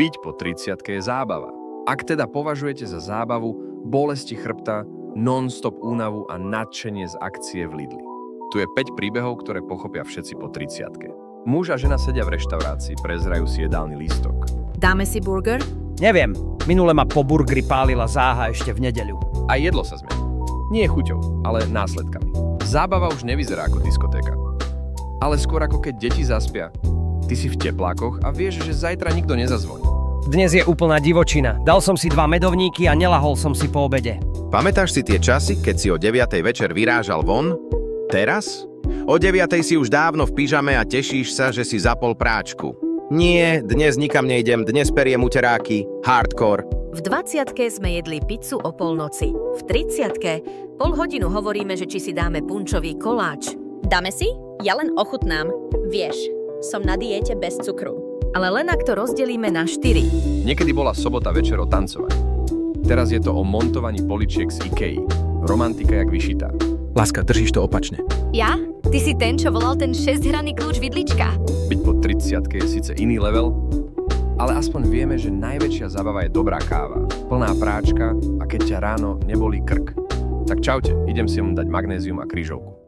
Byť po 30-ke je zábava. Ak teda považujete za zábavu bolesti chrbta, non-stop únavu a nadšenie z akcie v Lidli. Tu je 5 príbehov, ktoré pochopia všetci po 30-ke. Muž a žena sedia v reštaurácii, prezerajú si jedálny lístok. Dáme si burger? Neviem, minule ma po burgeri pálila záha ešte v nedeľu. A jedlo sa zmení. Nie chuťou, ale následkami. Zábava už nevyzerá ako diskotéka. Ale skôr ako keď deti zaspia. Ty si v teplákoch a vieš, že zajtra nikto nezazvoní. Dnes je úplná divočina. Dal som si 2 medovníky a nelahol som si po obede. Pamätáš si tie časy, keď si o 9:00 večer vyrážal von? Teraz? O 9:00 si už dávno v pyžame a tešíš sa, že si zapol práčku. Nie, dnes nikam nejdem, dnes periem uteráky, hardcore. V 20-ke sme jedli pizzu o polnoci. V 30-ke pol hodinu hovoríme, že či si dáme punčový koláč. Dáme si? Ja len ochutnám. Vieš, som na diete bez cukru. Ale len ak to rozdelíme na 4. Niekedy bola sobota večer o tancovaní. Teraz je to o montovaní poličiek z IKEA. Romantika jak vyšitá. Láska, držíš to opačne. Ja? Ty si ten, čo volal ten 6-hraný kľúč vidlička. Byť po 30-ke je síce iný level, ale aspoň vieme, že najväčšia zábava je dobrá káva, plná práčka a keď ťa ráno nebolí krk. Tak čaute, idem si mu dať magnézium a krížovku.